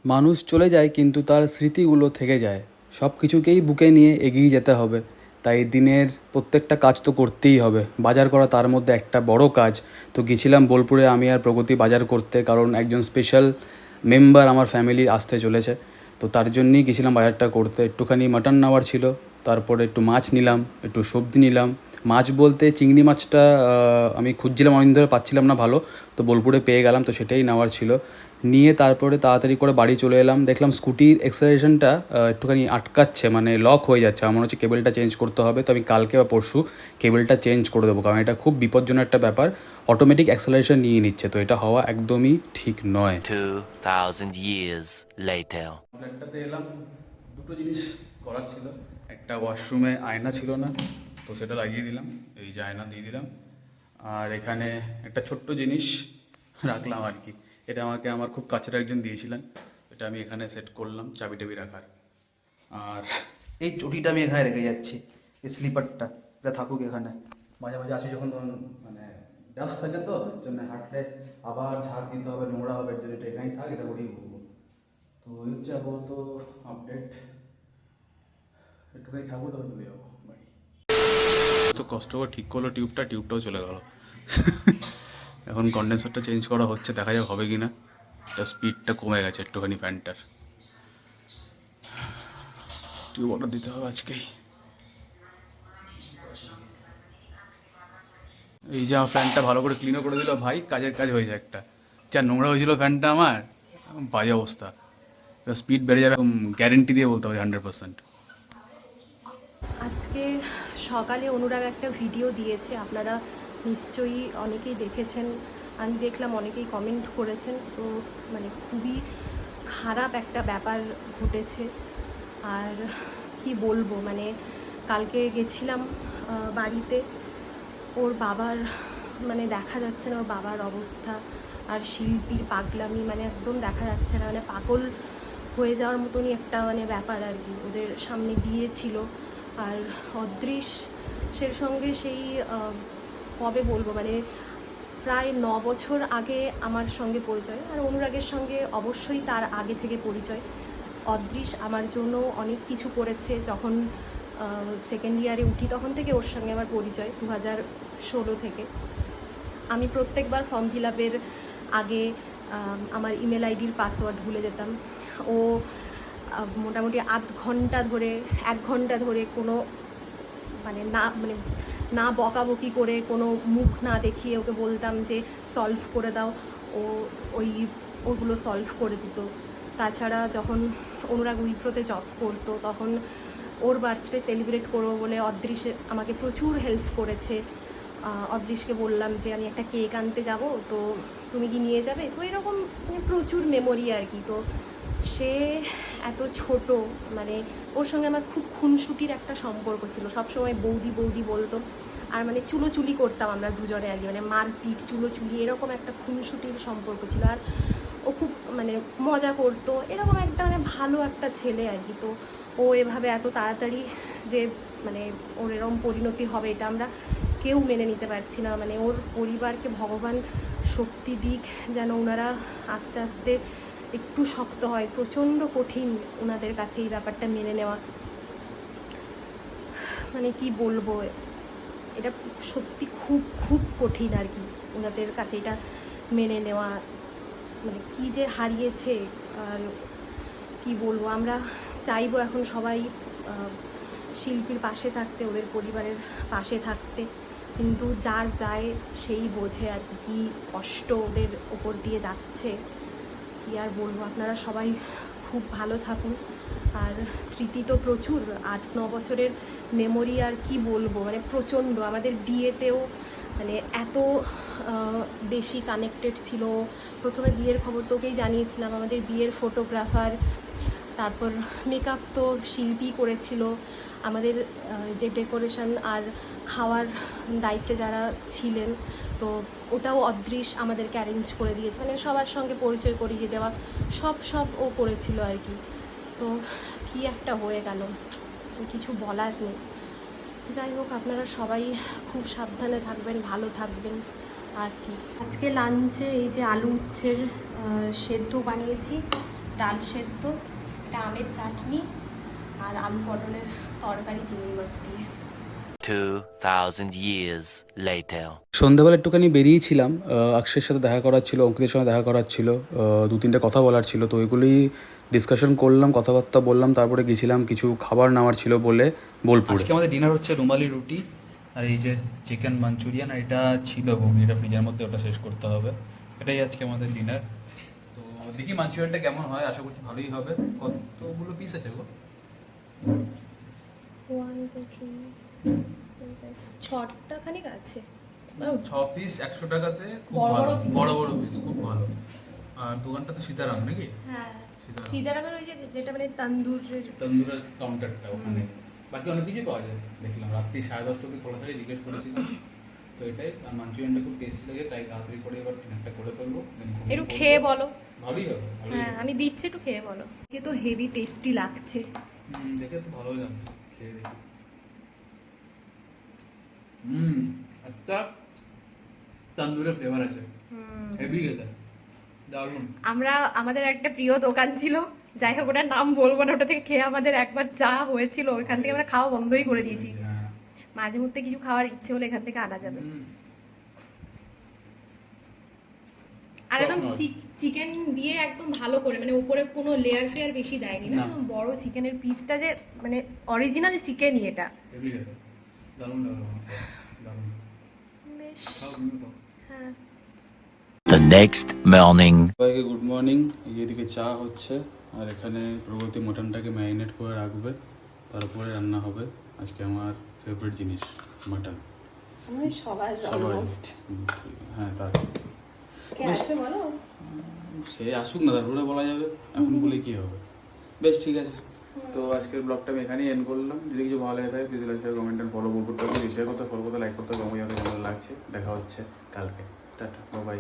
মানুষ চলে যায় কিন্তু তার স্মৃতিগুলো থেকে যায়। সব কিছুকেই বুকে নিয়ে এগিয়ে যেতে হবে। তাই দিনের প্রত্যেকটা কাজ তো করতেই হবে। বাজার করা তার মধ্যে একটা বড় কাজ। তো গেছিলাম বোলপুরে আমি আর প্রগতি বাজার করতে, কারণ একজন স্পেশাল মেম্বার আমার ফ্যামিলির আসতে চলেছে। তো তার জন্যই গেছিলাম বাজারটা করতে। একটুখানি মাটন নেওয়ার ছিল, তারপরে একটু মাছ নিলাম, একটু সবজি নিলাম। মাছ বলতে চিংড়ি মাছটা আমি খুঁজছিলাম, অনেকদিন ধরে পাচ্ছিলাম না ভালো। তো বোলপুরে পেয়ে গেলাম, তো সেটাই নেওয়ার ছিল। নিয়ে তারপরে তাড়াতাড়ি করে বাড়ি চলে এলাম। দেখলাম স্কুটির অ্যাক্সেলারেশনটা একটুখানি আটকাচ্ছে, মানে লক হয়ে যাচ্ছে। আমার মনে হচ্ছে কেবেলটা চেঞ্জ করতে হবে। তো আমি কালকে বা পরশু কেবেলটা চেঞ্জ করে দেবো, কারণ এটা খুব বিপজ্জনক একটা ব্যাপার। অটোমেটিক অ্যাক্সেলারেশন নিয়ে নিচ্ছে, তো এটা হওয়া একদমই ঠিক নয়। 2000 years later. ফ্ল্যাটটাতে এলাম, দুটো জিনিস করার ছিল। একটা, ওয়াশরুমে আয়না ছিল না, তো সেটা লাগিয়ে দিলাম। এই যে আয়না দিয়ে দিলাম। আর এখানে একটা ছোট্ট জিনিস রাখলাম আর কি। এটা আমাকে আমার খুব কাছের একজন দিয়েছিলেন। এটা আমি এখানে সেট করলাম চাবি টাবি রাখার। আর এই চটিটা আমি এখানে রেখে যাচ্ছি, এই স্লিপারটা, এটা থাকুক এখানে। মাঝে মাঝে আসি যখন তখন মানে ডাস্ট থাকে, তো এর জন্য হাঁটলে আবার ঝাড় দিতে হবে, নোংরা হবে, এর জন্য এটা এখানেই থাক, এটা করেই ঘুরবো। তো এই হচ্ছে আপাতত আপডেট। একটুখানি থাকবো, তবে চলে যাবো বাড়ি। তো কষ্ট করে ঠিক করলো টিউবটাও চলে গেল। এখন কন্ডেন্সারটা চেঞ্জ করা হচ্ছে, দেখা যাক হবে কি না। এটা স্পিডটা কমে গেছে একটুখানি ফ্যানটার। টিউব অর্ডার দিতে হবে আজকেই। এই যে আমার ফ্যানটা ভালো করে ক্লিনও করে দিল ভাই, কাজের কাজ হয়ে যায় একটা। যা নোংরা হয়েছিল ফ্যানটা আমার, বাজে অবস্থা। স্পিড বেড়ে যাবে, গ্যারেন্টি দিয়ে বলতে হবে 100%। আজকে সকালে অনুরাগ একটা ভিডিও দিয়েছে, আপনারা নিশ্চয়ই অনেকেই দেখেছেন। আমি দেখলাম অনেকেই কমেন্ট করেছেন। তো মানে খুবই খারাপ একটা ব্যাপার ঘটেছে। আর কি বলবো, মানে কালকে গেছিলাম বাড়িতে। ওর বাবার মানে দেখা যাচ্ছে না ওর বাবার অবস্থা। আর শিল্পীর পাগলামি মানে একদম দেখা যাচ্ছে না, মানে পাগল হয়ে যাওয়ার মতনই একটা মানে ব্যাপার আর কি। ওদের সামনে বিয়ে ছিল, আর অদৃশের সঙ্গে সেই কবে বলবো, মানে প্রায় 9 বছর আগে আমার সঙ্গে পরিচয়। আর অনুরাগের সঙ্গে অবশ্যই তার আগে থেকে পরিচয়। অদৃশ আমার জন্য অনেক কিছু করেছে। যখন সেকেন্ড ইয়ারে উঠি তখন থেকে ওর সঙ্গে আমার পরিচয়, 2016 থেকে। আমি প্রত্যেকবার ফর্ম ফিল আপের আগে আমার ইমেল আইডির পাসওয়ার্ড ভুলে যেতাম। ও মোটামুটি আধ ঘন্টা ধরে 1 ঘন্টা ধরে কোনো মানে না বকাবকি করে, কোনো মুখ না দেখিয়ে ওকে বলতাম যে সলভ করে দাও, ও ওইগুলো সলভ করে দিত। তাছাড়া যখন অনুরাগ উইপ্রোতে জব করতো, তখন ওর বার্থডে সেলিব্রেট করবো বলে অদৃশ আমাকে প্রচুর হেল্প করেছে। অদৃশকে বললাম যে আমি একটা কেক আনতে যাব, তো তুমি কি নিয়ে যাবে? তো এরকম মানে প্রচুর মেমোরি আর কি। তো সে এত ছোট, মানে ওর সঙ্গে আমার খুব খুনসুটির একটা সম্পর্ক ছিল। সবসময় বৌদি বৌদি বলতো। আর মানে চুলোচুলি করতাম আমরা দুজনে আর কি, মানে মারপিট চুলোচুলি এরকম একটা খুনসুটির সম্পর্ক ছিল। আর ও খুব মানে মজা করতো, এরকম একটা মানে ভালো একটা ছেলে আর কি। তো ও এভাবে এত তাড়াতাড়ি যে মানে ওর এরকম পরিণতি হবে, এটা আমরা কেউ মেনে নিতে পারছি না। মানে ওর পরিবারকে ভগবান শক্তি দিক, যেন ওনারা আস্তে আস্তে একটু শক্ত হয়। প্রচণ্ড কঠিন ওনাদের কাছে এই ব্যাপারটা মেনে নেওয়া। মানে কি বলবো, এটা সত্যি খুব খুব কঠিন আর কি ওনাদের কাছে এটা মেনে নেওয়া। মানে কি যে হারিয়েছে, আর কি বলবো। আমরা চাইবো এখন সবাই শিল্পীর পাশে থাকতে, ওদের পরিবারের পাশে থাকতে, কিন্তু যার যায় সেই বোঝে আর কি কী কষ্ট ওদের ওপর দিয়ে যাচ্ছে। কি আর বলবো, আপনারা সবাই খুব ভালো থাকুন। আর স্মৃতি তো প্রচুর, 8-9 বছরের মেমোরি, আর কি বলবো মানে প্রচণ্ড। আমাদের বিয়েতেও মানে এত বেশি কানেক্টেড ছিল। প্রথমে বিয়ের খবর তোকেই জানিয়েছিলাম, আমাদের বিয়ের ফটোগ্রাফার, তারপর মেকআপ তো শিল্পী করেছিল। আমাদের যে ডেকোরেশন আর খাওয়ার দায়িত্বে যারা ছিলেন, তো ওটাও অদৃশ আমাদেরকে অ্যারেঞ্জ করে দিয়েছে। মানে সবার সঙ্গে পরিচয় করিয়ে দেওয়া, সব ও করেছিল আর কি। তো কি একটা হয়ে গেল, কিছু বলার নেই। যাই হোক, আপনারা সবাই খুব সাবধানে থাকবেন, ভালো থাকবেন আর কি। আজকে লাঞ্চে এই যে আলু উচ্ছের সেদ্ধ বানিয়েছি, ডাল সেদ্ধ, একটা আমের চাটনি আর আলু পটলের তরকারি চিংড়ি মাছ দিয়ে। 2000 years later. সন্ধ্যাবেলা একটুখানি বেরিয়েছিলাম, অক্ষয়ের সাথে দেখা করার ছিল, অঙ্কিতের সঙ্গে দেখা করার ছিল, দু তিনটে কথা বলার ছিল, তো ওইগুলোই ডিসকাশন করলাম, কথাবার্তা বললাম, তারপরে গেছিলাম কিছু খাবার নেওয়ার ছিল বলে বোলপুর। আজকে আমাদের ডিনার হচ্ছে রুমালি রুটি আর এই যে চিকেন মাঞ্চুরিয়ান, আর এটা ছিল ঘুগনি, এটা ফ্রিজের মধ্যে, ওটা শেষ করতে হবে। এটাই আজকে আমাদের ডিনার। তো দেখি মাঞ্চুরিয়ানটা কেমন হয়, আশা করছি ভালোই হবে। কতগুলো পিস আছে গো? 6টা খানিক আছে। 6 পিস 100 টাকাতে, খুব বড় ভালো, piece। বড় বড় পিস, খুব ভালো। আর দোকানটা তো সীতারাম নাকি? হ্যাঁ, সীতারাম সীতারামের ওই যে যেটা মানে তন্দুরের। তন্দুরের কাউন্টারটা ওখানে। বাকি অনেক কিছুই পাওয়া যায়, দেখলাম রাত্রি 10:30 অবধি খোলা থাকে, জিজ্ঞেস করেছিলাম। তো এটাই, আর মাঞ্চুরিয়ানটা খুব টেস্টি লাগে, তাই তাড়াতাড়ি করে এবার ডিনারটা করে ফেলবো। then ঘুমিয়ে একটু পড়বো। খেয়ে বলো। ভালোই হবে, ভালোই হ্যাঁ, হবে। আমি দিচ্ছি, একটু খেয়ে বলো। এ তো হেভি টেস্টি লাগছে। দেখে তো ভালোই লাগছে, খেয়ে দেখি। একটা তন্দুরের ফ্লেভার আছে, হেভি খেতে, দারুণ। আমরা আমাদের একটা প্রিয় দোকান ছিল, যাই হোক ওটার নাম বলবো না, ওটা থেকে খেয়ে আমাদের একবার যা হয়েছিল, ওইখান থেকে আমরা খাওয়া বন্ধই করে দিয়েছি। হ্যাঁ। মাঝে মধ্যে কিছু খাওয়ার ইচ্ছে হলে এখান থেকে আনা যাবে। আর একদম চিকেন দিয়ে একদম ভালো করে, মানে উপরে কোনো লেয়ার ফেয়ার বেশি দেয়নি না, না। একদম বড় চিকেনের পিসটা যে মানে অরিজিনাল চিকেনই এটা। হেভি খেতে, দারুণ লাগলো আমার, দারুণ। বেশ। খাও, তুমিও খাও। হ্যাঁ। The next morning. সবাইকে গুড মর্নিং। এদিকে চা হচ্ছে, আর এখানে প্রগতি মটনটাকে ম্যারিনেট করে রাখবে, তারপরে রান্না হবে। আজকে আমার ফেভারিট জিনিস মাটন। আমাদের সবার সবাই অলমোস্ট। হ্যাঁ, তার কে আসবে বলো? সে আসুক না, তারপরে বলা যাবে, এখন বলে কি হবে। বেশ, ঠিক আছে। তো আজকের ব্লগটা আমি এখানেই এন্ড করলাম। যদি কিছু ভালো লাগে থাকে please like share comment and follow করতে হবে, শেয়ার করতে, ফলো করতে, লাইক করতে হবে, আমাকে যেমন লাগছে। দেখা হচ্ছে কালকে। Tata, by.